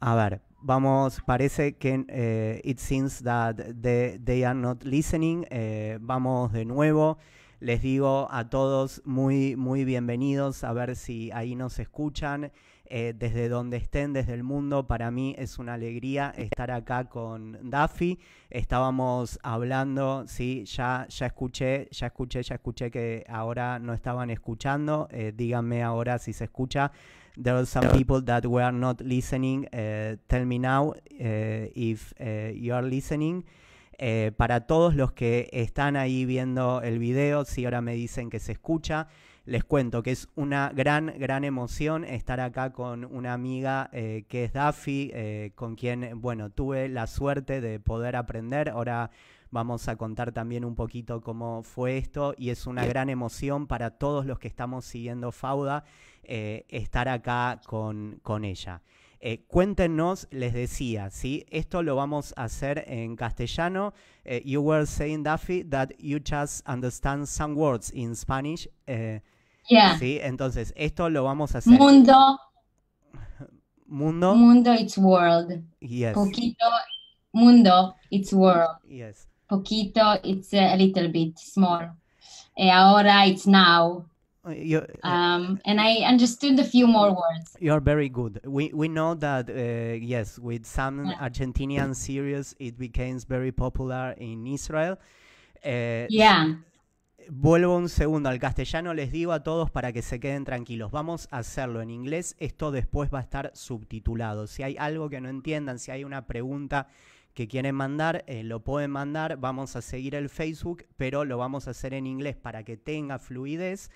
A ver, vamos, parece que it seems that they are not listening. Vamos de nuevo. Les digo a todos muy bienvenidos, a ver si ahí nos escuchan. Desde donde estén, desde el mundo, para mí es una alegría estar acá con Dafi. Estábamos hablando, sí, ya escuché que ahora no estaban escuchando. Díganme ahora si se escucha. There are some people that were not listening. Tell me now if you are listening. Para todos los que están ahí viendo el video, si ahora me dicen que se escucha, les cuento que es una gran emoción estar acá con una amiga que es Dafi, con quien, bueno, tuve la suerte de poder aprender. Ahora vamos a contar también un poquito cómo fue esto, y es una gran emoción para todos los que estamos siguiendo Fauda estar acá con ella. Cuéntenos, les decía, ¿sí? Esto lo vamos a hacer en castellano. You were saying, Dafi, that you just understand some words in Spanish. Yeah. Sí, entonces, esto lo vamos a hacer. Mundo. Mundo. Mundo, it's world. Yes. Poquito, mundo, it's world. Yes. Poquito, it's a little bit small. Ahora, it's now. And I understood a few more words. You're very good. We know that, yes, with some Argentinian series, it becomes very popular in Israel. Yeah. Vuelvo un segundo al castellano, les digo a todos para que se queden tranquilos. Vamos a hacerlo en inglés, esto después va a estar subtitulado. Si hay algo que no entiendan, si hay una pregunta que quieren mandar, lo pueden mandar. Vamos a seguir el Facebook, pero lo vamos a hacer en inglés para que tenga fluidez.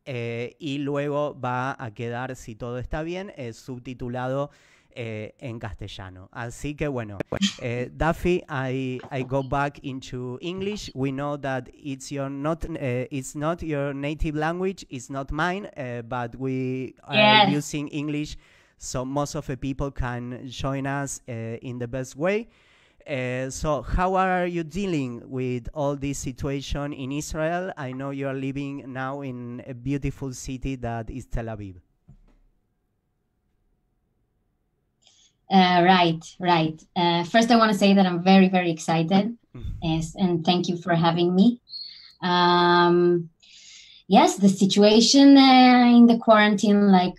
Y luego va a quedar, si todo está bien, subtitulado en castellano. Así que bueno, Dafi, I go back into English. We know that it's not your native language, it's not mine, but we are using English, so most of the people can join us in the best way. So how are you dealing with all this situation in Israel? I know you are living now in a beautiful city that is Tel Aviv. Right. First, I want to say that I'm very excited, and thank you for having me. Yes, the situation in the quarantine, like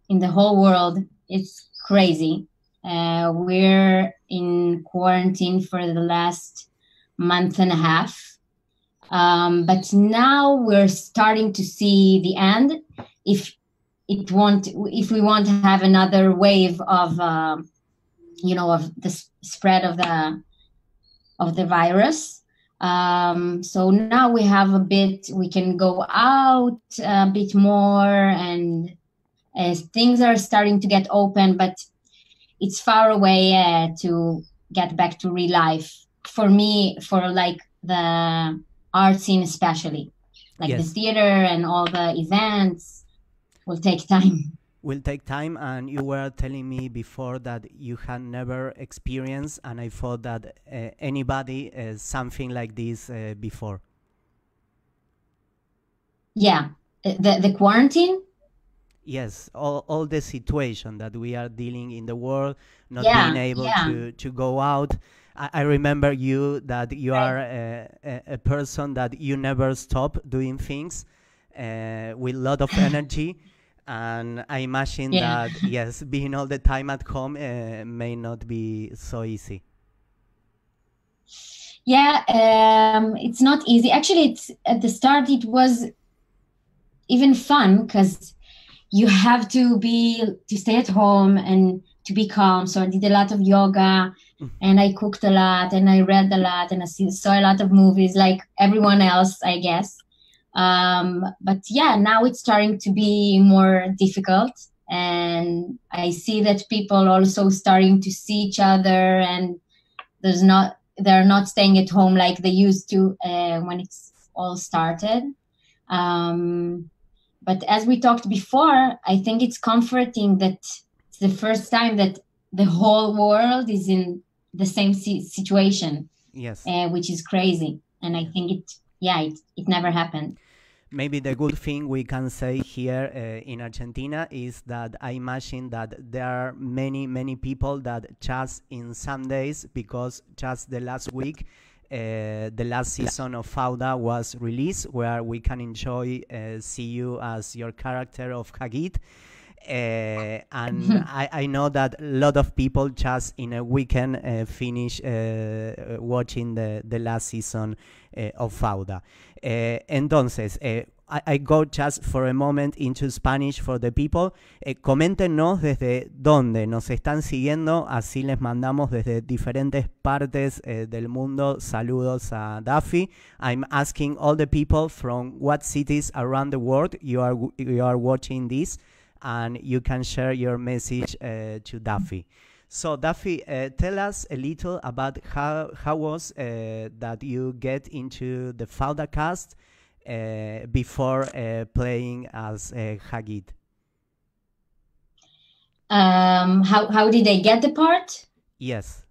in the whole world, it's crazy. We're in quarantine for the last month and a half, but now we're starting to see the end. If we want to have another wave of of the spread of the virus. So now we have we can go out a bit more, and as things are starting to get open, but it's far away to get back to real life. For me, for like the art scene especially, like the theater and all the events, will take time. Will take time, and you were telling me before that you had never experienced, and I thought that anybody something like this before. Yeah, the quarantine. Yes, all the situation that we are dealing in the world, not being able to go out. I remember you that you are a person that you never stop doing things with a lot of energy. And I imagine that, yes, being all the time at home may not be so easy. Yeah, it's not easy. Actually, at the start, it was even fun because you have to stay at home and to be calm. So I did a lot of yoga, and I cooked a lot, and I read a lot, and I saw a lot of movies like everyone else, I guess. But yeah, now it's starting to be more difficult, and I see that people also starting to see each other, and they're not staying at home like they used to when it's all started. But as we talked before, I think it's comforting that it's the first time that the whole world is in the same situation. Yes. Which is crazy. And I think it never happened. Maybe the good thing we can say here in Argentina is that I imagine that there are many people that just in some days, because just the last week, the last season of Fauda was released, where we can enjoy see you as your character of Hagit. And I know that a lot of people just in a weekend finish watching the last season of Fauda. Entonces, I go just for a moment into Spanish for the people. Coméntenos desde dónde nos están siguiendo, así les mandamos desde diferentes partes del mundo saludos a Dafi. I'm asking all the people from what cities around the world you are watching this, and you can share your message to Dafi. So Dafi, tell us a little about how was that you get into the Fauda cast before playing as Hagit. How did I get the part? Yes.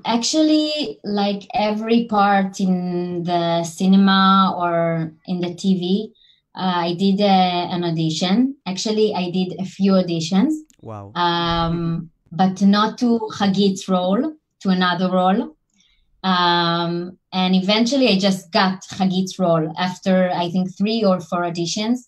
Actually, like every part in the cinema or in the TV, I did an audition. Actually, I did a few auditions. Wow. But not to Hagit's role, to another role. And eventually I just got Hagit's role after, I think, 3 or 4 auditions.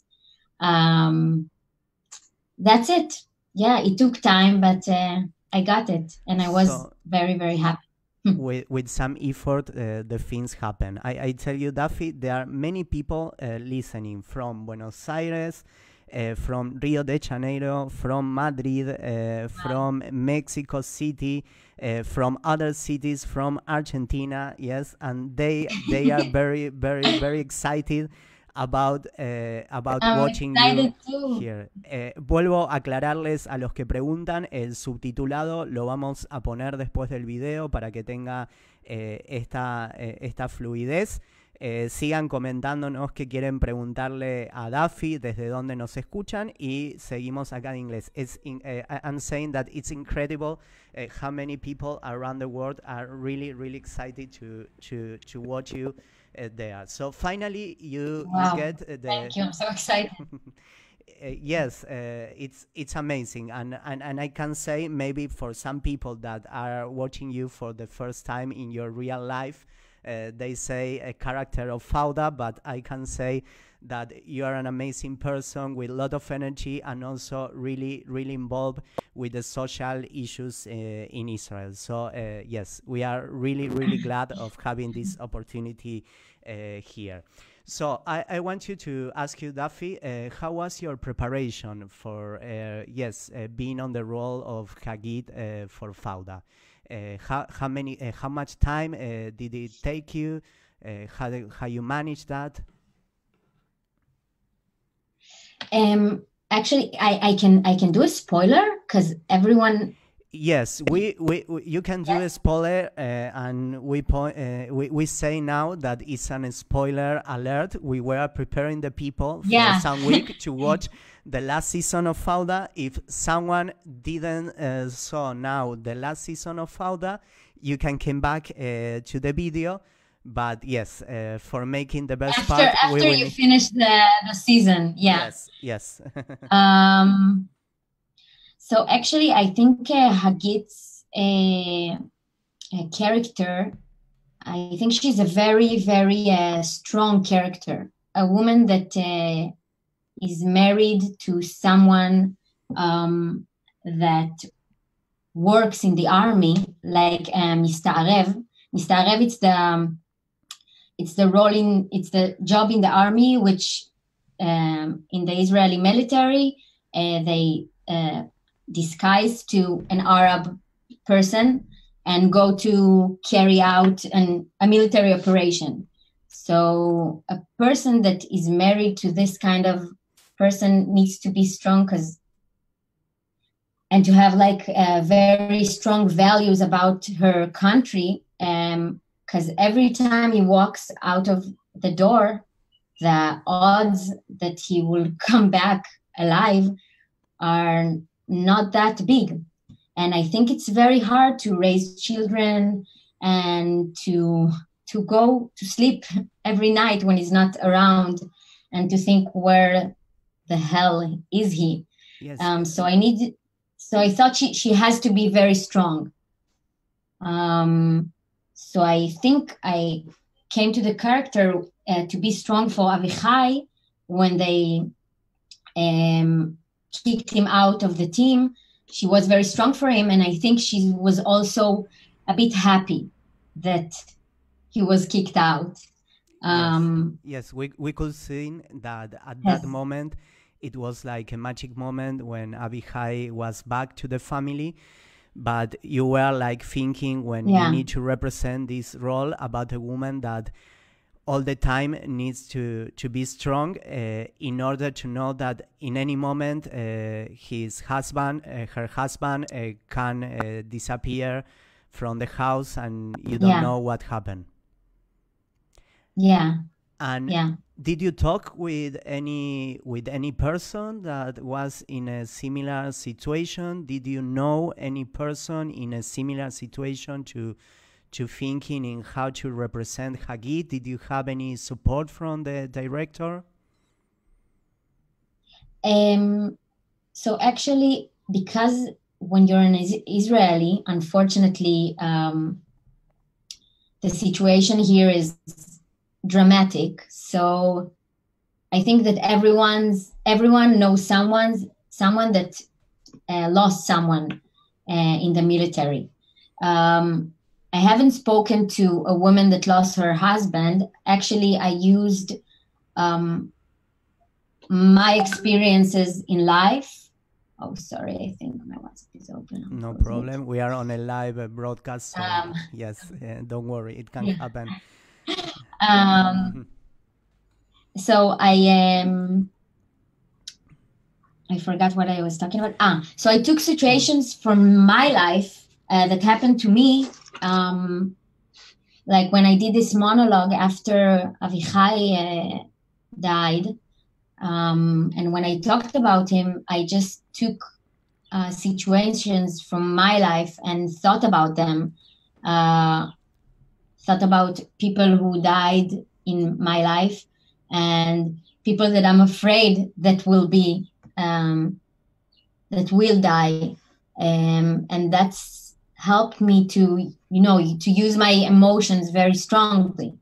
That's it. Yeah, it took time, but I got it. And I was very, very happy. With some effort, the things happen. I tell you, Dafi, there are many people listening from Buenos Aires, from Rio de Janeiro, from Madrid, from Mexico City, from other cities, from Argentina, yes, and they are very excited about watching you here. Vuelvo a aclararles a los que preguntan, el subtitulado lo vamos a poner después del video para que tenga esta fluidez. Sigan comentándonos qué quieren preguntarle a Dafi, desde dónde nos escuchan, y seguimos acá en inglés. I'm saying that it's incredible how many people around the world are really excited to watch you there. So finally you get the... Thank you, I'm so excited. Yes, it's amazing, and I can say maybe for some people that are watching you for the first time in your real life, they say a character of Fauda, but I can say that you are an amazing person with a lot of energy and also really involved with the social issues in Israel. So yes, we are really glad of having this opportunity here. So I want you to ask you, Dafi, how was your preparation for being on the role of Hagit for Fauda? How much time did it take you? How you managed that? Actually, I can do a spoiler because everyone. Yes, you can do a spoiler, and we say now that it's a spoiler alert. We were preparing the people for some week to watch the last season of Fauda. If someone didn't saw now the last season of Fauda, you can come back to the video. But yes, for making the best part, after you finish the season, yeah. Yes. So actually, I think Hagit's a character. I think she's a very strong character. A woman that is married to someone that works in the army, like Mistarev. Mistarev, it's the job in the army, which in the Israeli military they disguise to an Arab person and go to carry out a military operation. So a person that is married to this kind of person needs to be strong and to have like very strong values about her country, because every time he walks out of the door, the odds that he will come back alive are not that big. And I think it's very hard to raise children and to to go to sleep every night when he's not around, and to think, where the hell is he? Yes. So I thought she has to be very strong. So I think I came to the character to be strong for Avichai when they kicked him out of the team. She was very strong for him, and I think she was also a bit happy that he was kicked out. Yes, we could see that at that moment it was like a magic moment when Avichai was back to the family, but you were like thinking, when you need to represent this role about a woman that all the time needs to be strong in order to know that in any moment her husband can disappear from the house and you don't know what happened. And did you talk with any person that was in a similar situation? Did you know any person in a similar situation to thinking in how to represent Hagit? Did you have any support from the director? So actually, because when you're an Israeli, unfortunately, the situation here is dramatic. So I think that everyone knows someone that lost someone in the military. I haven't spoken to a woman that lost her husband. Actually, I used my experiences in life. Oh, sorry, I think my WhatsApp is open. No problem. We are on a live broadcast, so yes, don't worry, it can happen. So I forgot what I was talking about. So I took situations from my life that happened to me, like when I did this monologue after Avichai died, and when I talked about him, I just took situations from my life and thought about them, thought about people who died in my life and people that I'm afraid that will die, and that's helped me to use my emotions very strongly.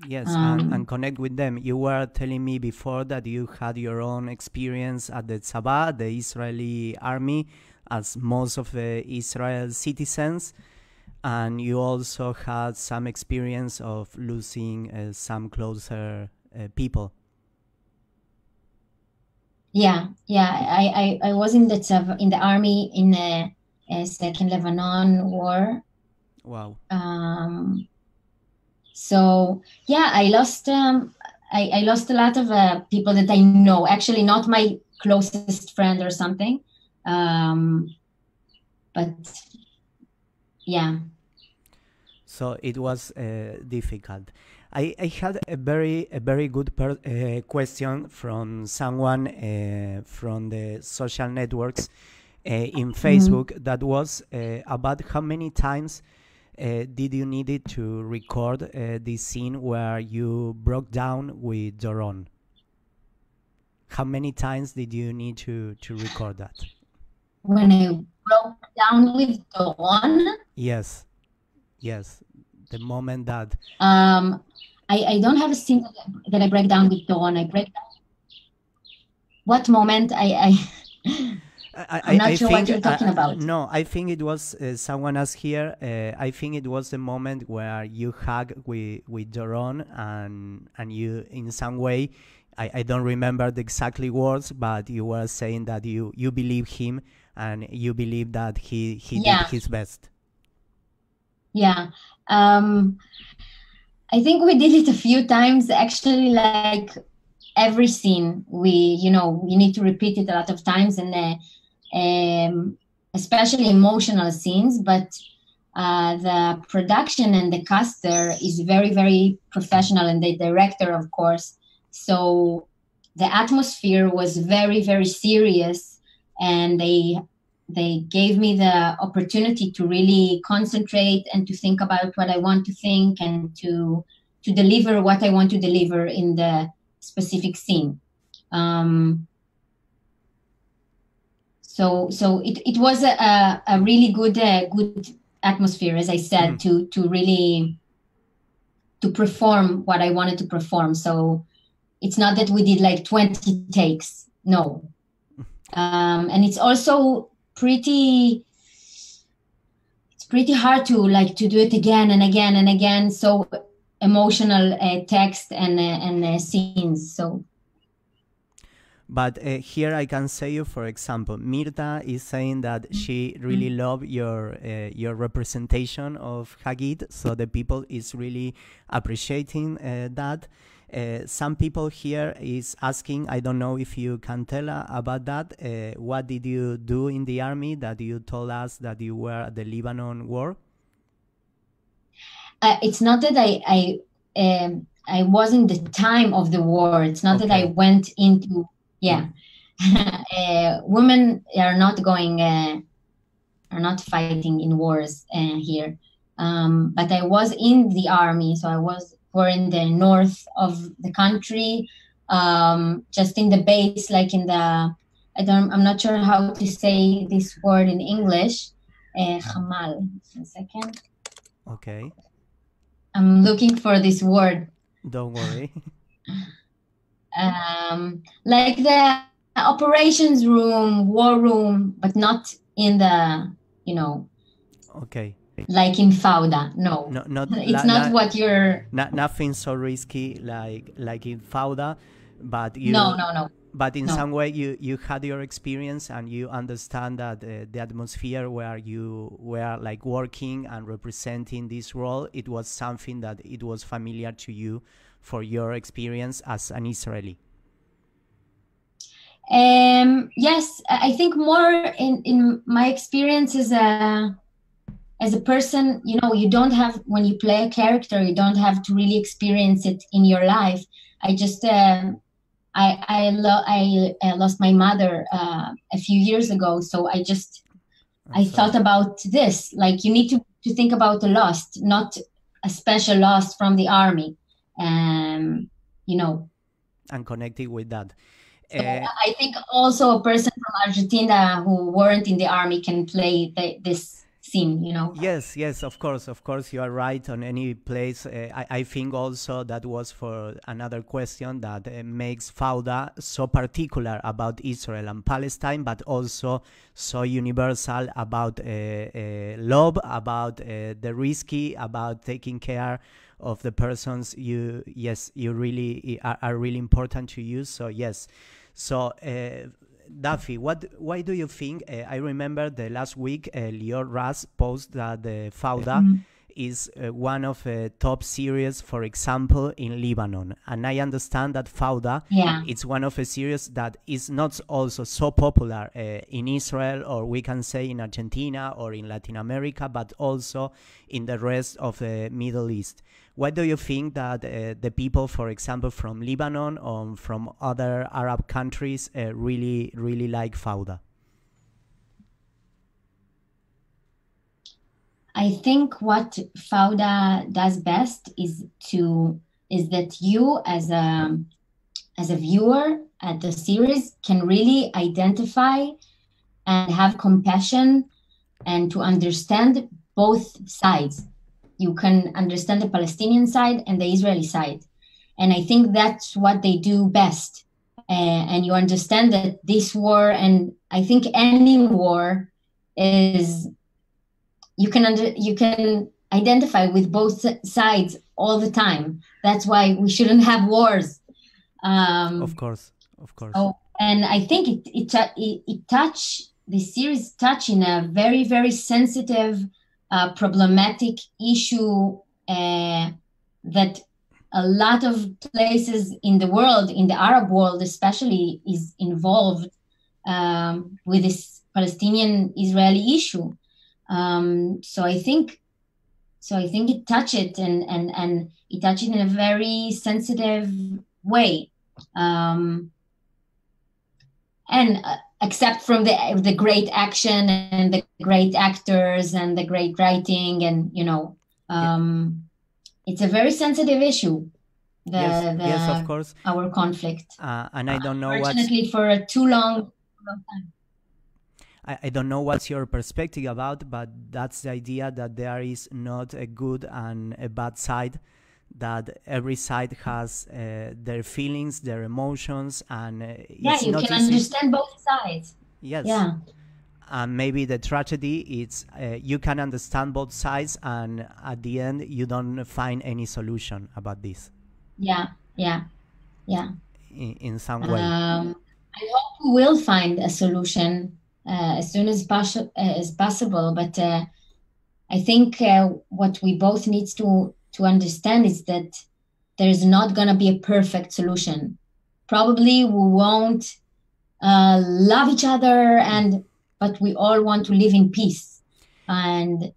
Yes, and connect with them. You were telling me before that you had your own experience at the Tzaba, the Israeli army, as most of the Israel citizens, and you also had some experience of losing some closer people. I was in the Tzava, in the army in the Second Lebanon War. Wow. So I lost I lost a lot of people that I know. Actually, not my closest friend or something, but yeah. So it was difficult. I had a very good question from someone from the social networks in Facebook that was about how many times did you need it to record this scene where you broke down with Doron? How many times did you need to record that? When I broke down with Doron? Yes, the moment that I don't have a scene that I break down with Doron. I break down. What moment? I'm not sure what you're talking about. No, I think it was someone else here. I think it was the moment where you hug with Doron and you, in some way, I don't remember the exactly words, but you were saying that you believe him and you believe that he did his best. Yeah. I think we did it a few times, actually. Like every scene, we need to repeat it a lot of times, and especially emotional scenes. But the production and the caster is very, very professional, and the director, of course. So the atmosphere was very, very serious, and they they gave me the opportunity to really concentrate and to think about what I want to think and to deliver what I want to deliver in the specific scene. So it was a really good atmosphere, as I said, to really to perform what I wanted to perform. So it's not that we did like 20 takes, no. And it's also pretty hard to do it again and again and again. So emotional text and scenes. So. But here I can say you, for example, Mirta is saying that she really loved your representation of Hagit, so the people is really appreciating that. Some people here is asking, I don't know if you can tell about that. What did you do in the army that you told us that you were at the Lebanon war? It's not that I was in the time of the war. It's not that I went into, women are not going, are not fighting in wars here. But I was in the army, so we're in the north of the country, just in the base, like in the, I'm not sure how to say this word in English. Hamal. A second. Okay. I'm looking for this word. Don't worry. Like the operations room, war room, but not in the, Okay. Like in Fauda, no. It's not what you're... Nothing so risky like in Fauda, but you... No. But in some way you had your experience and you understand that the atmosphere where you were like working and representing this role, it was something that it was familiar to you for your experience as an Israeli. Yes, I think more in my experience as a person, you don't have, when you play a character, you don't have to really experience it in your life. I just, I lost my mother a few years ago, so I thought about this. Like, you need to think about the loss, not a special loss from the army, and connected with that. So I think also a person from Argentina who weren't in the army can play this scene, Yes, of course, you are right on any place. I think also that was for another question that makes Fauda so particular about Israel and Palestine, but also so universal about love, about the risky, about taking care of the persons you really are really important to you. So yes, so Dafi, why do you think? I remember the last week, Lior Ras posted that the Fauda is one of the top series, for example, in Lebanon. And I understand that Fauda, it's one of the series that is not also so popular in Israel, or we can say in Argentina or in Latin America, but also in the rest of the Middle East. Why do you think that the people, for example, from Lebanon or from other Arab countries really like Fauda? I think what Fauda does best is that you as a viewer at the series can really identify and have compassion and to understand both sides. You can understand the Palestinian side and the Israeli side. And I think that's what they do best. And you understand that this war, and I think any war, is you can identify with both sides all the time. That's why we shouldn't have wars. Of course. So, and I think the series touch in a very, very sensitive, problematic issue that a lot of places in the world, in the Arab world especially, is involved with this Palestinian-Israeli issue. So I think it touched it and it touched it in a very sensitive way. And except from the great action and the great actors and the great writing, and it's a very sensitive issue. Yes, of course. Our conflict. And I don't know unfortunately for a too long time. I don't know what's your perspective about, but that's the idea that there is not a good and a bad side, that every side has their feelings, their emotions, and it's you not can easy. Understand both sides. Yes. Yeah. And maybe the tragedy is you can understand both sides, and at the end you don't find any solution about this. Yeah. In some way. I hope we will find a solution as soon as possible. But I think what we both need to understand is that there's not going to be a perfect solution. Probably we won't love each other, but we all want to live in peace. And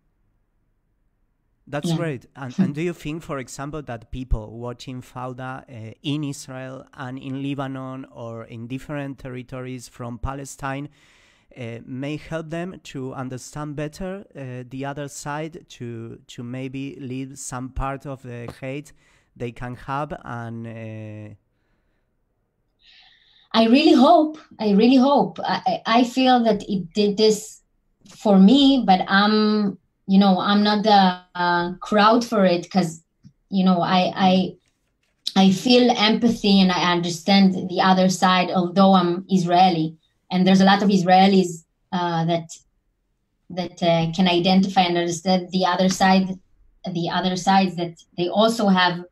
that's great. And do you think, for example, that people watching Fauda in Israel and in Lebanon or in different territories from Palestine may help them to understand better the other side, to maybe leave some part of the hate they can have? And I really hope. I feel that it did this for me, but I'm not the crowd for it, because I feel empathy and I understand the other side, although I'm Israeli, and there's a lot of Israelis that can identify and understand the other sides, that they also have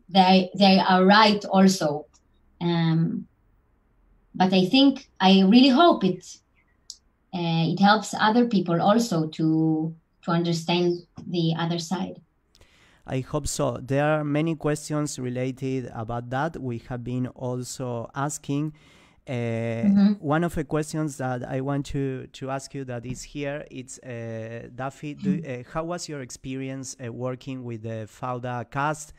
they are right also. But I really hope it helps other people also to understand the other side. I hope so. There are many questions related about that we have been also asking. One of the questions that I want to ask you that is here, it's Dafi, how was your experience working with the Fauda cast?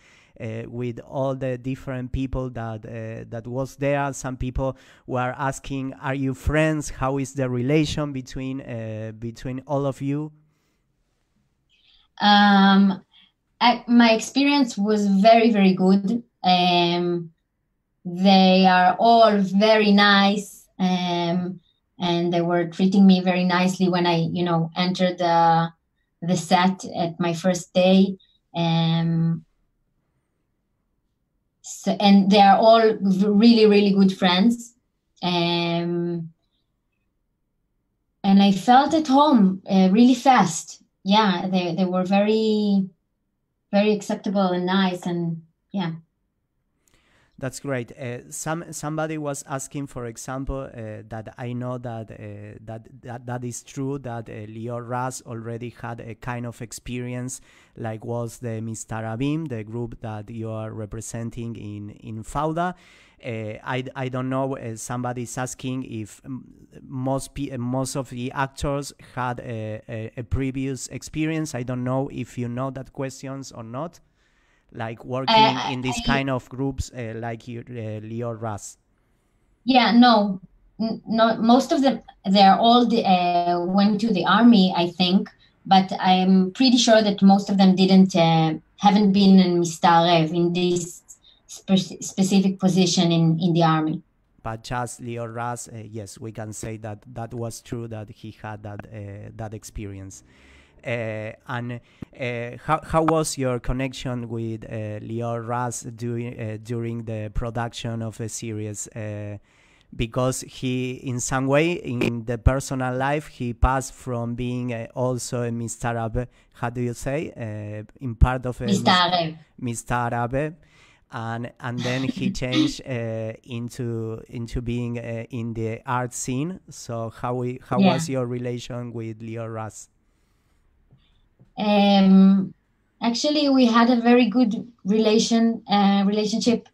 With all the different people that was there. Some people were asking, are you friends? How is the relation between all of you? My experience was very, very good. They are all very nice, and they were treating me very nicely when I entered the set at my first day. So, and they are all really, really good friends. And I felt at home really fast. Yeah, they were very, very acceptable and nice, and yeah. That's great. Somebody was asking, for example, that I know that is true, that Lior Ras already had a kind of experience, like was the Mistarabim, the group that you are representing in Fauda. I don't know. Somebody's asking if most of the actors had a previous experience. I don't know if you know that questions or not. Like working in these kind of groups like Lior Ras. Yeah, no, most of them, they're all went to the army, I think, but I'm pretty sure that most of them haven't been in Mistarev, in this specific position in the army. But just Lior Ras, yes, we can say that was true, that he had that experience. And how was your connection with Lior Ras during the production of the series? Because he, in some way, in the personal life, he passed from being also a Mistarabe, how do you say, in part of a Mistarabe, and then he changed into being in the art scene. So how was your relation with Lior Ras? Actually, we had a very good relationship.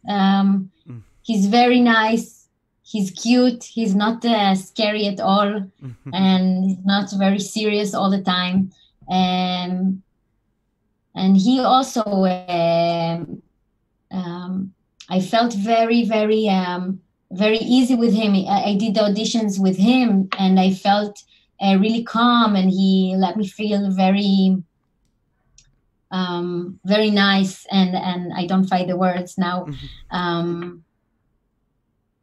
He's very nice. He's cute. He's not scary at all, and he's not very serious all the time. And he also, I felt very, very very easy with him. I did the auditions with him, and I felt really calm, and he let me feel very, very nice. And I don't find the words now.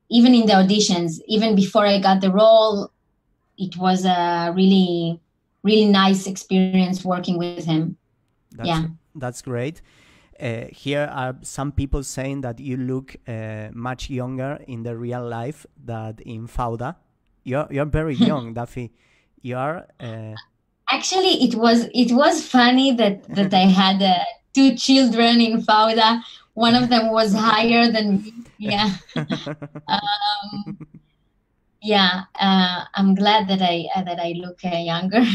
Even in the auditions, even before I got the role, it was a really, really nice experience working with him. That's great. Here are some people saying that you look much younger in the real life than in Fauda. You're very young, Dafi. You are. Actually, it was funny that I had 2 children in Fauda. One of them was higher than me. Yeah. I'm glad that I look younger.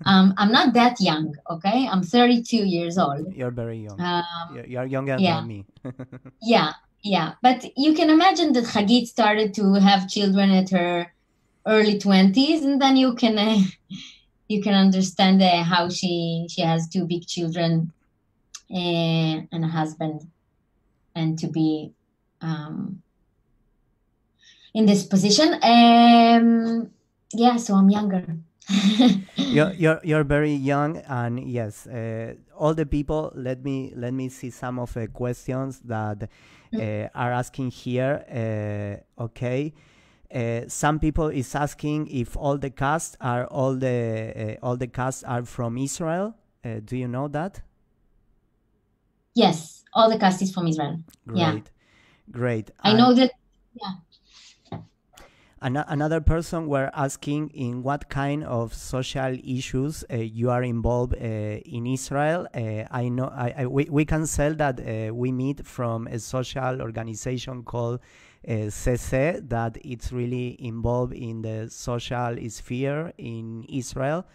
I'm not that young, okay? I'm 32 years old. You're very young. You're younger than me. Yeah. But you can imagine that Hagit started to have children at her early 20s, and then you can understand how she has 2 big children and a husband, and to be in this position. So I'm younger. You're very young, and yes, all the people. Let me see some of the questions that are asking here. Okay. Some people is asking if all the cast are from Israel. Do you know that? Yes, all the cast is from Israel. Great. I know that. Yeah. Another person were asking in what kind of social issues you are involved in Israel. I know we can say that we meet from a social organization called CC, that it's really involved in the social sphere in Israel.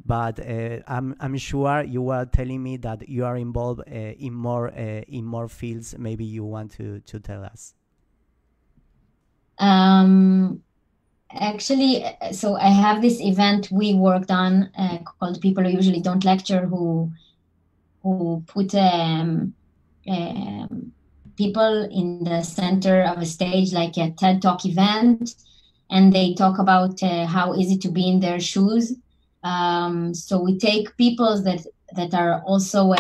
But I'm sure you were telling me that you are involved in more fields. Maybe you want to tell us. Actually, so I have this event we worked on called People Who Usually Don't Lecture, who put people in the center of a stage, like a TED Talk event, and they talk about how is it to be in their shoes. So we take people that are also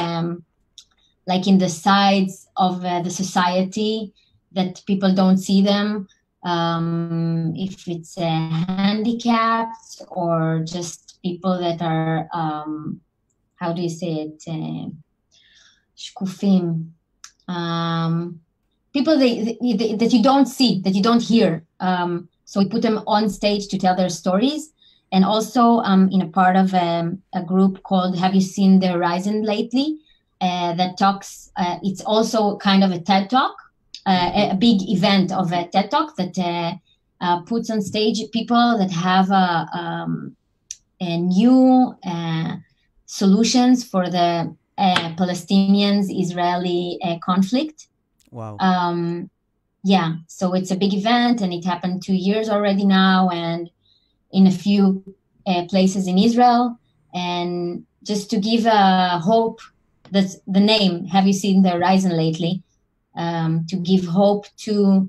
like in the sides of the society, that people don't see them. If it's handicapped, or just people that are, how do you say it, shkufim, people that you don't see, that you don't hear. So we put them on stage to tell their stories. And also in a part of a group called Have You Seen the Horizon Lately? That talks, it's also kind of a TED Talk. A big event of a TED Talk that puts on stage people that have a new solutions for the Palestinians-Israeli conflict. Wow. So it's a big event, and it happened 2 years already now, and in a few places in Israel. And just to give hope, that's the name, Have You Seen the Horizon Lately? To give hope to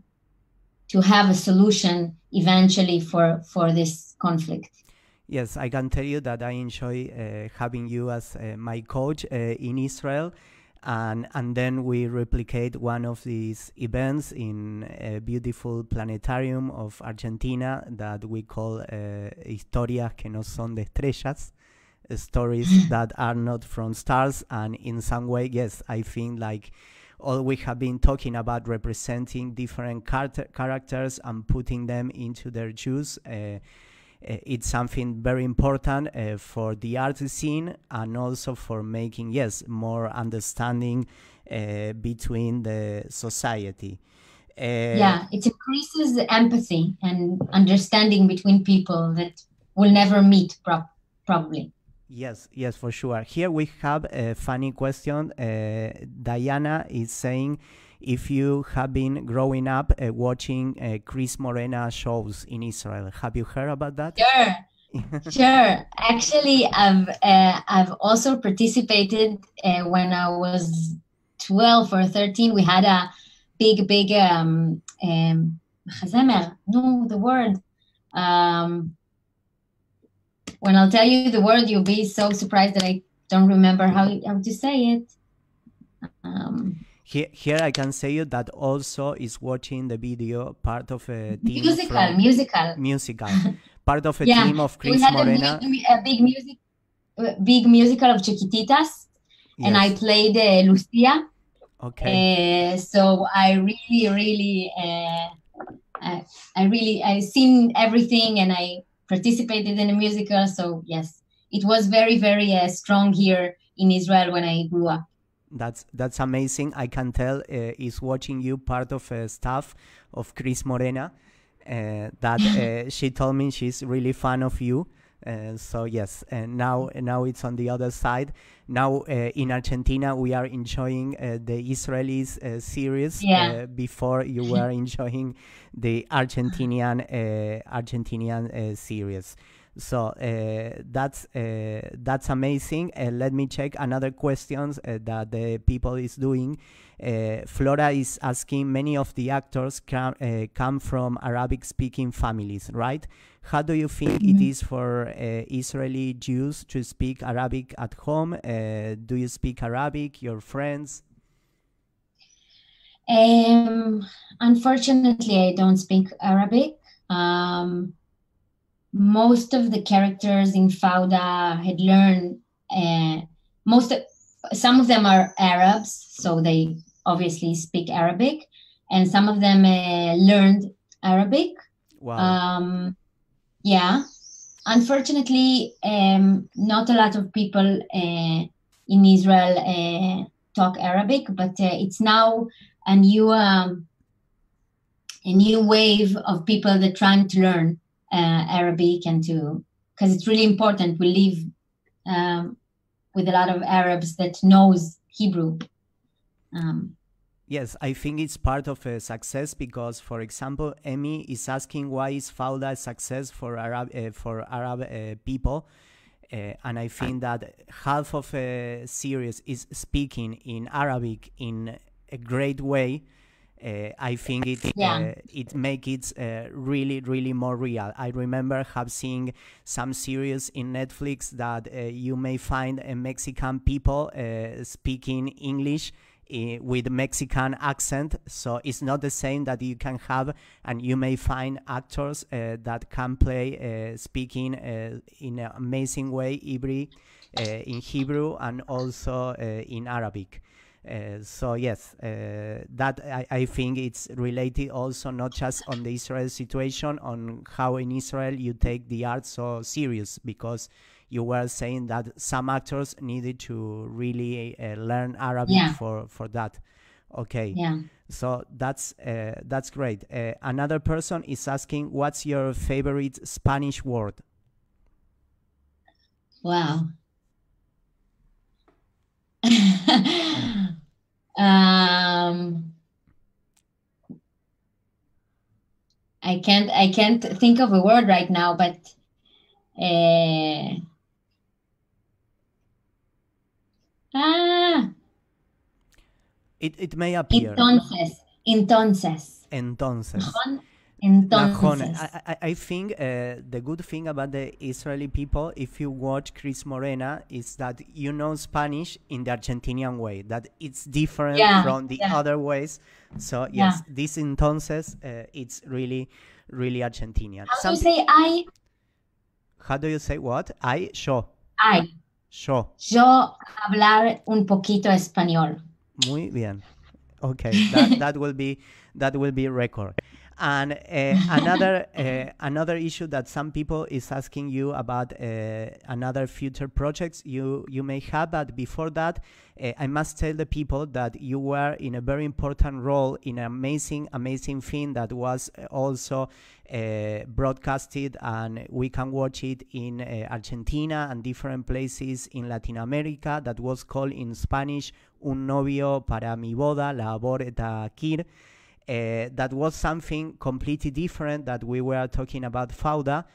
have a solution eventually for this conflict. Yes, I can tell you that I enjoy having you as my coach in Israel, and then we replicate one of these events in a beautiful planetarium of Argentina that we call Historias que no son de estrellas, stories that are not from stars. And in some way, yes, I think like all we have been talking about, representing different characters and putting them into their shoes, it's something very important for the art scene, and also for making, yes, more understanding between the society. It increases the empathy and understanding between people that will never meet probably. Yes, for sure. Here we have a funny question. Diana is saying if you have been growing up watching Chris Morena shows in Israel. Have you heard about that? Sure. Actually, I've also participated when I was 12 or 13. We had a big מחזמר, no, the word. When I'll tell you the word, you'll be so surprised that I don't remember how to say it. Here I can say you that also is watching the video part of a team musical part of a team of Chris Morena. A big musical of Chiquititas, yes. And I played Lucia. Okay. So I seen everything, and I participated in the musical. So yes, it was very, very strong here in Israel when I grew up. That's amazing. I can tell is watching you part of staff of Chris Morena. That she told me she's really fan of you. So yes, and now it's on the other side. Now in Argentina we are enjoying the Israeli series. Yeah. Before you were enjoying the Argentinian series. So that's amazing. Let me check another questions that the people is doing. Flora is asking, many of the actors come from Arabic-speaking families, right? How do you think it is for Israeli Jews to speak Arabic at home? Do you speak Arabic, your friends? Unfortunately, I don't speak Arabic. Most of the characters in Fauda had learned, some of them are Arabs, so they obviously speak Arabic, and some of them learned Arabic. Wow. Yeah. Unfortunately, not a lot of people in Israel talk Arabic, but it's now a new wave of people that are trying to learn Arabic, and because it's really important. We live with a lot of Arabs that knows Hebrew. Yes, I think it's part of a success because, for example, Emmy is asking why is Fauda a success for Arab people, and I think that half of a series is speaking in Arabic in a great way. I think it makes it really, really more real. I remember have seen some series in Netflix that you may find Mexican people speaking English with Mexican accent, so it's not the same that you can have, and you may find actors that can play speaking in an amazing way in Hebrew and also in Arabic. So yes, that I think it's related also not just on the Israel situation, on how in Israel you take the art so serious, because you were saying that some actors needed to really learn Arabic for that. Okay. Yeah. So that's great. Another person is asking, what's your favorite Spanish word? Wow. I can't think of a word right now, but it may appear. Entonces. I think the good thing about the Israeli people, if you watch Chris Morena, is that you know Spanish in the Argentinian way, that it's different from the other ways. So yes, this entonces, it's really, really Argentinian. How do you say I? How do you say what? I? Yo. I. Yo. Yo hablar un poquito español. Muy bien. Okay, that will be record. And another issue that some people is asking you about another future projects you may have, but before that, I must tell the people that you were in a very important role in an amazing film that was also broadcasted, and we can watch it in Argentina and different places in Latin America, that was called in Spanish Un novio para mi boda, la boreta kir. That was something completely different that we were talking about Fauda,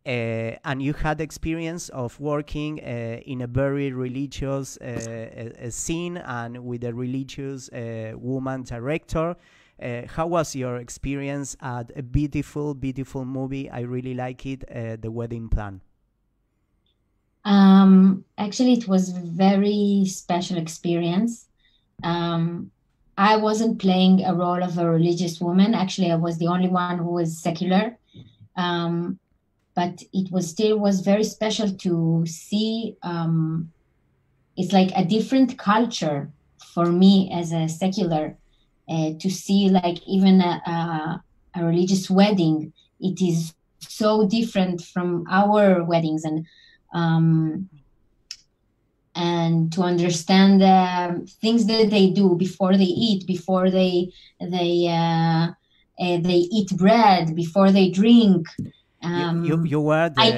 and you had experience of working in a very religious scene and with a religious woman director. How was your experience at a beautiful, beautiful movie? I really like it, The Wedding Plan. Actually, it was a very special experience. I wasn't playing a role of a religious woman. Actually, I was the only one who was secular. But it was still was very special to see. It's like a different culture for me as a secular, to see like even a religious wedding. It is so different from our weddings, and to understand things that they do before they eat, before they eat bread, before they drink. You were the... I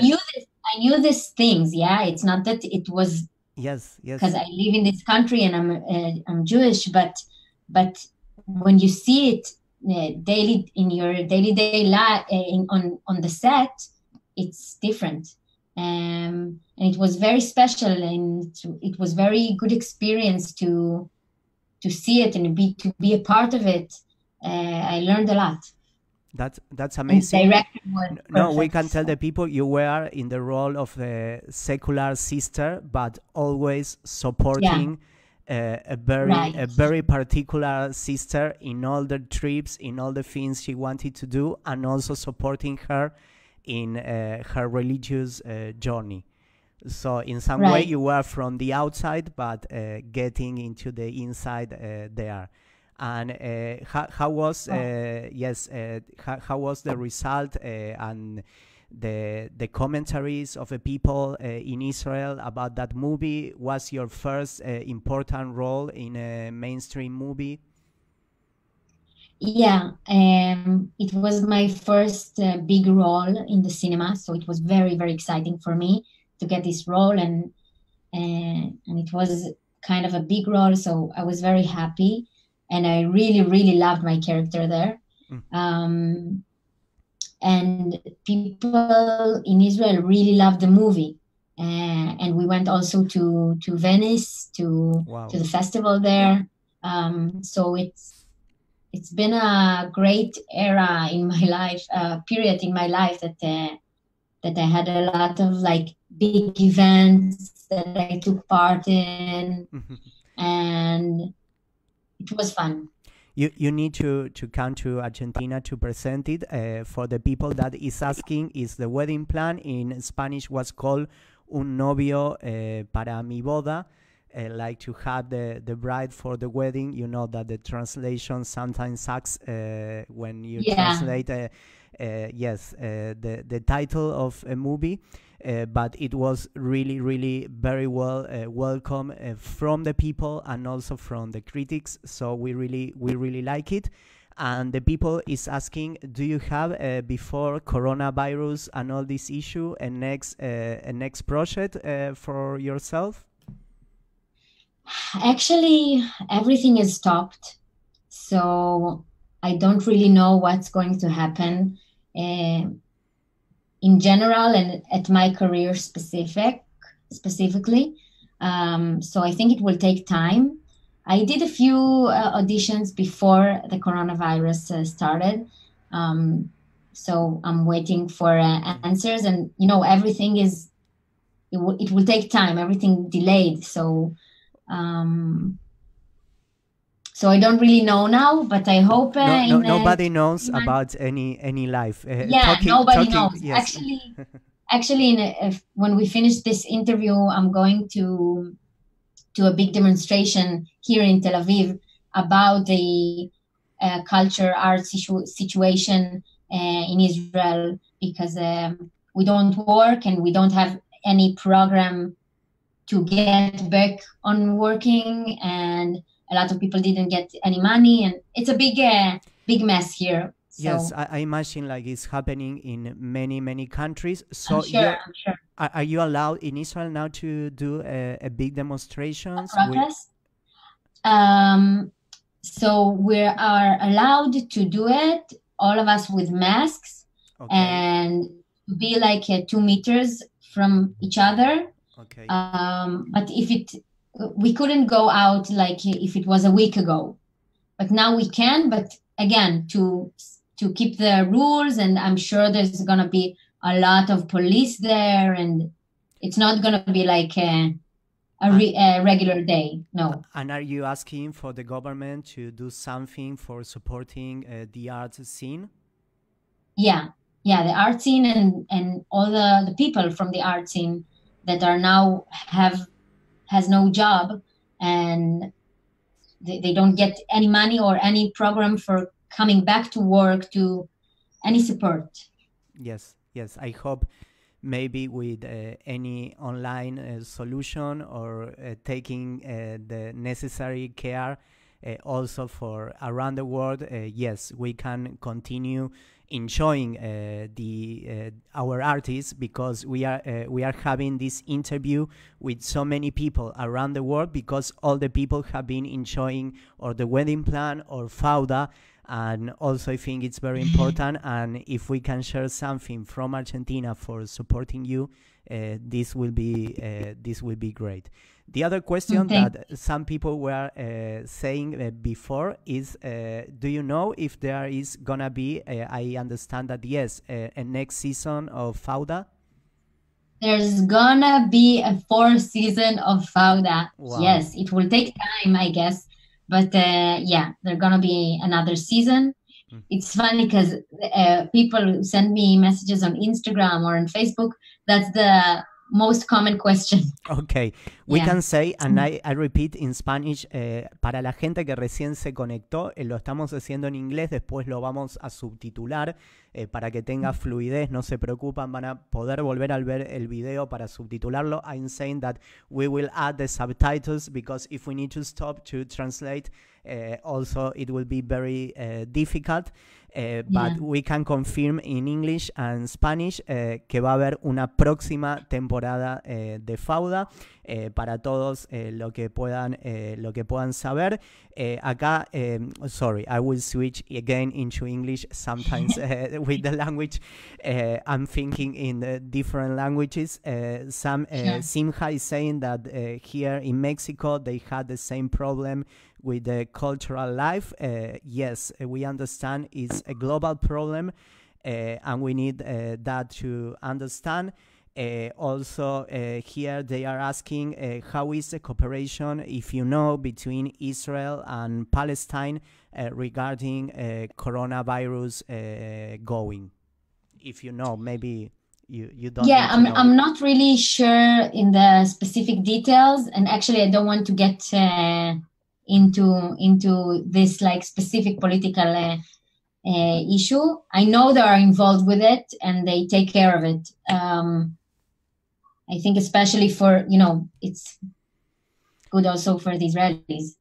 knew these things. Yeah, it's not that it was. Yes, because I live in this country and I'm Jewish, but when you see it daily in your day life on the set, it's different, and it was very special, and it was very good experience to see it and to be a part of it. I learned a lot. That's amazing. No, we can tell the people you were in the role of a secular sister, but always supporting a very particular sister in all the trips, in all the things she wanted to do, and also supporting her in her religious journey. So in some way you were from the outside, but getting into the inside there. And how was how was the result and the commentaries of the people in Israel about that movie? Was your first important role in a mainstream movie? Yeah, it was my first big role in the cinema, so it was very, very exciting for me to get this role, and it was kind of a big role, so I was very happy. And I really, really loved my character there. And people in Israel really loved the movie. And we went also to Venice, to the festival there. So it's been a great era in my life, period in my life that I had a lot of like big events that I took part in. And it was fun. You need to come to Argentina to present it. For the people that is asking, is The Wedding Plan in Spanish was called Un Novio para mi boda, like to have the bride for the wedding. You know that the translation sometimes sucks when you translate the title of a movie. But it was really, really very well welcome from the people and also from the critics. So we really like it. And the people is asking, do you have before coronavirus and all this issue a next project for yourself? Actually, everything is stopped, so I don't really know what's going to happen. In general and at my career specifically. So I think it will take time. I did a few auditions before the coronavirus started. So I'm waiting for answers, and you know, everything it will take time, everything delayed. So I don't really know now, but I hope nobody knows about any life. Nobody knows. Yes. Actually, when we finish this interview, I'm going to a big demonstration here in Tel Aviv about the culture art situation in Israel, because we don't work and we don't have any program to get back on working, and a lot of people didn't get any money, and it's a big mess here. So, yes, I imagine like it's happening in many countries. So I'm sure. Are you allowed in Israel now to do a big demonstrations? Protest? So we are allowed to do it, all of us with masks, and be like 2 meters from each other. Okay. But we couldn't go out like if it was a week ago, but now we can. But again, to keep the rules, and I'm sure there's gonna be a lot of police there, and it's not gonna be like a regular day. No. And are you asking for the government to do something for supporting the art scene? Yeah, the art scene, and all the people from the art scene that are now has no job, and they don't get any money or any program for coming back to work, to any support. Yes, I hope maybe with any online solution, or taking the necessary care also for around the world, yes, we can continue enjoying our artists, because we are having this interview with so many people around the world, because all the people have been enjoying or the wedding plan or Fauda. And also I think it's very important, and if we can share something from Argentina for supporting you, this will be great. The other question that some people were saying before is, do you know if there is gonna be, I understand that yes, a next season of Fauda? There's gonna be a 4th season of Fauda. Wow. Yes, it will take time, I guess. But yeah, there's gonna be another season. It's funny because people send me messages on Instagram or on Facebook. That's the most common question. Okay, we can say, and I repeat in Spanish, para la gente que recién se conectó, lo estamos haciendo en inglés, después lo vamos a subtitular para que tenga fluidez, no se preocupan, van a poder volver a ver el video para subtitularlo. I'm saying that we will add the subtitles, because if we need to stop to translate, also it will be very difficult. But we can confirm in English and Spanish que va a haber una próxima temporada de Fauda, para todos lo que puedan saber. Acá, sorry, I will switch again into English sometimes with the language. I'm thinking in the different languages. Simha is saying that here in Mexico they had the same problem with the cultural life. Yes, we understand it's a global problem, and we need that to understand. Also, here they are asking how is the cooperation, if you know, between Israel and Palestine regarding coronavirus going. If you know, maybe you don't. Yeah, I'm not really sure in the specific details, and actually I don't want to get into this like specific political issue. I know they are involved with it and they take care of it. I think especially for, it's good also for the Israelis.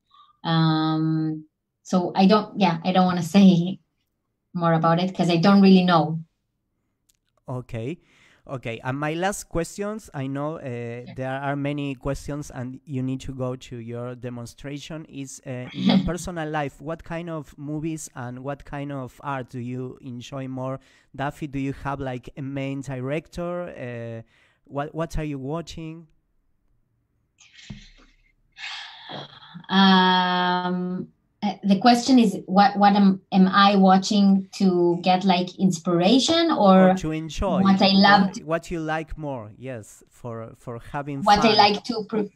So I don't want to say more about it because I don't really know. Okay, and my last questions, I know there are many questions and you need to go to your demonstration, is in your personal life, what kind of movies and what kind of art do you enjoy more? Dafi, do you have like a main director? What are you watching? The question is, what am I watching to get like inspiration, or to enjoy what I love, what you like more? Yes, for having what fun. I like to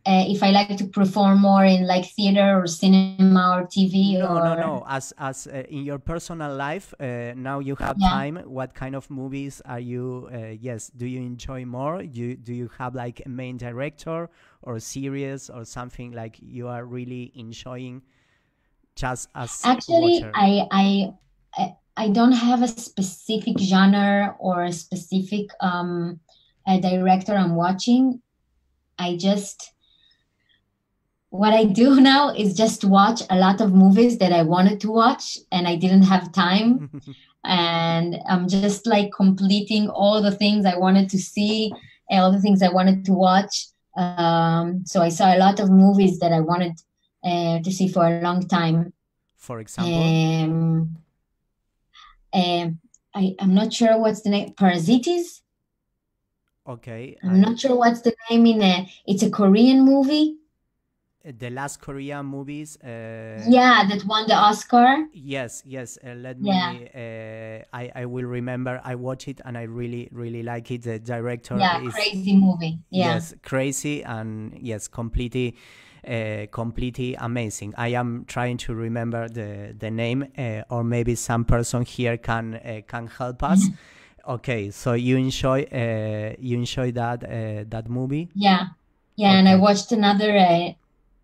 if I like to perform more in like theater or cinema or TV. No. As in your personal life, now you have time. What kind of movies are you? Yes, do you enjoy more? Do you have like a main director or series or something like you are really enjoying? Just as actually, watcher. I don't have a specific genre or a specific a director I'm watching. What I do now is just watch a lot of movies that I wanted to watch and I didn't have time. And I'm just like completing all the things I wanted to see, all the things I wanted to watch. So I saw a lot of movies that I wanted to see for a long time. For example? I'm not sure what's the name. Parasites? Okay. I'm not sure what's the name it's a Korean movie. the last Korean movies. Yeah, that won the Oscar. Yes, yes. Let Yeah. me. I will remember. I watched it and I really, really like it. The director Yeah, is crazy movie. Yeah. yes, crazy and yes, completely amazing. I am trying to remember the name, or maybe some person here can help us. Okay, so you enjoy that movie? Yeah. Yeah, Okay. and I watched another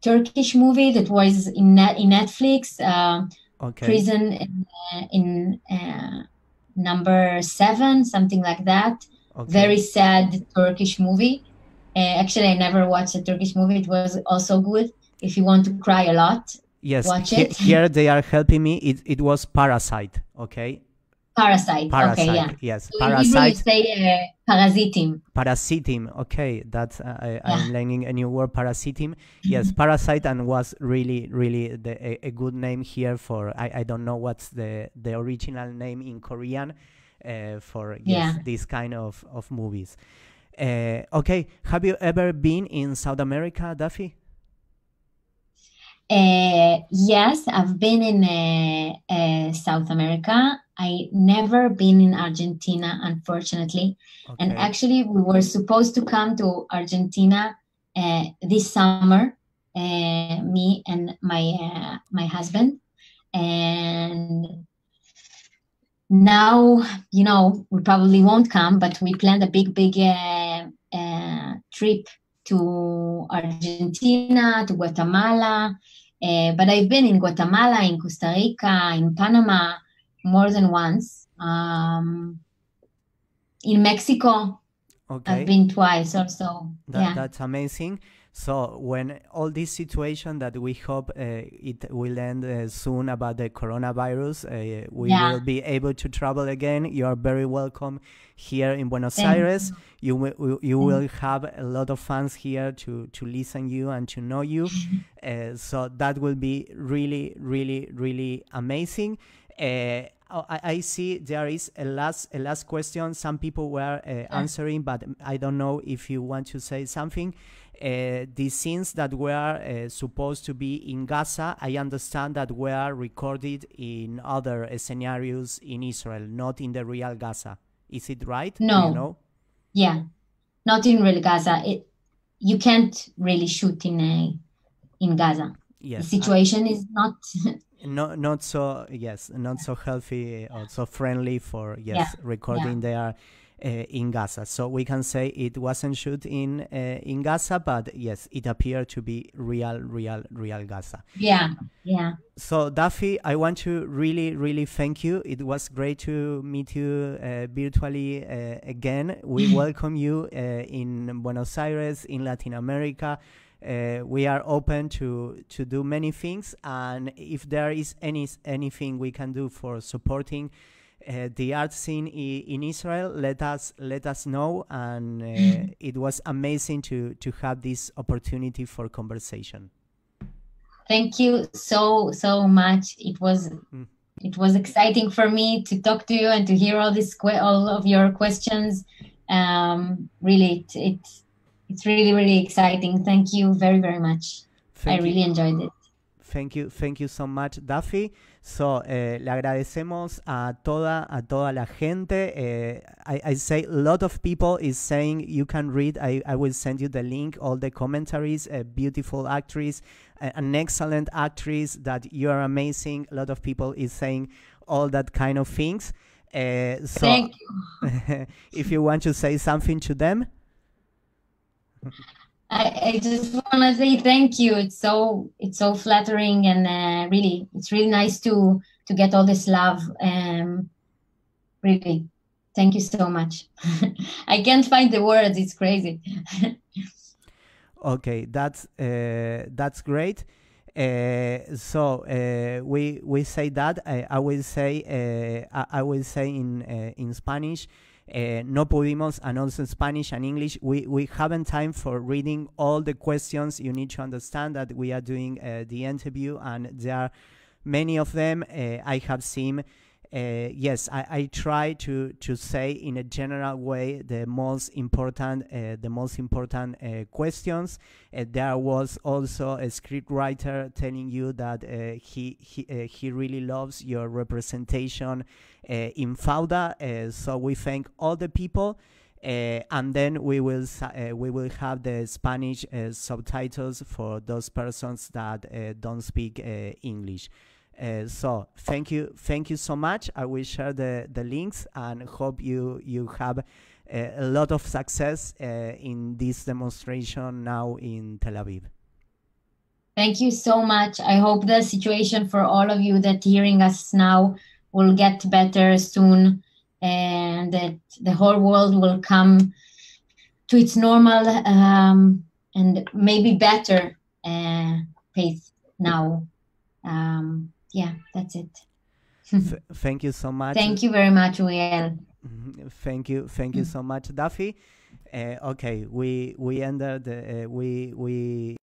Turkish movie that was in Netflix, Okay. Prison in number 7, something like that. Okay. Very sad Turkish movie. Actually, I never watched a Turkish movie. It was also good. If you want to cry a lot, Yes, watch it. here they are helping me. It was Parasite. Okay. Parasite. Okay, yeah. Yes, So in Hebrew, you Parasite. say parasitim. Parasitim. Okay, that's I'm learning a new word. Parasitim. Yes, Mhm. Parasite, and was really a good name here for. I don't know what's the original name in Korean, for Yeah. this kind of movies. Okay, have you ever been in South America, Dafi? Yes, I've been in South America. I never been in Argentina, unfortunately. And Okay. actually, we were supposed to come to Argentina this summer, me and my husband. And now, we probably won't come, but we planned a big trip to Argentina, to Guatemala. But I've been in Guatemala, in Costa Rica, in Panama more than once. In Mexico, Okay. I've been twice also. Yeah. That's amazing. So when all this situation that we hope it will end soon about the coronavirus, we Yeah. will be able to travel again. You are very welcome here in Buenos Thank Aires. You will Thank will have a lot of fans here to listen you and to know you. So that will be really amazing. I see there is a last question. Some people were answering, but I don't know if you want to say something. The scenes that were supposed to be in Gaza, I understand that were recorded in other scenarios in Israel, not in the real Gaza. Is it right? Do you No. know? Yeah. Not in real Gaza. You can't really shoot in Gaza. Yes. The situation is not. Not so not so healthy or so friendly for recording there in Gaza. So we can say it wasn't shot in Gaza, but yes, it appeared to be real Gaza. Yeah. So Dafi, I want to really thank you. It was great to meet you virtually again. We welcome you in Buenos Aires, in Latin America. We are open to do many things, and if there is anything we can do for supporting the art scene in Israel, let us know. And it was amazing to have this opportunity for conversation. Thank you so much. It was exciting for me to talk to you and to hear all of your questions. Really, it's really exciting. Thank you very much. I really enjoyed it. Thank you so much, Dafi. So, le agradecemos a toda la gente. I say a lot of people is saying you can read. I will send you the link, all the commentaries. A beautiful actress, an excellent actress, that you are amazing. A lot of people is saying all that kind of things. So thank you. If you want to say something to them. I just want to say thank you. It's so flattering, and really, it's really nice to get all this love. Really, thank you so much. I can't find the words. It's crazy. Okay, that's great. So we say that I will say in Spanish. No pudimos, and also Spanish and English. We haven't time for reading all the questions. You need to understand that we are doing the interview, and there are many of them. I have seen yes, I try to say in a general way the most important questions. There was also a scriptwriter telling you that he really loves your representation in Fauda. So we thank all the people. And then we will have the Spanish subtitles for those persons that don't speak English. So thank you so much. I will share the links and hope you have a lot of success in this demonstration now in Tel Aviv. Thank you so much. I hope the situation for all of you that hearing us now will get better soon, and that the whole world will come to its normal and maybe better pace now. Yeah, that's it. Thank you so much. Thank you very much, Uriel. Thank you so much, Dafi. Okay, we ended we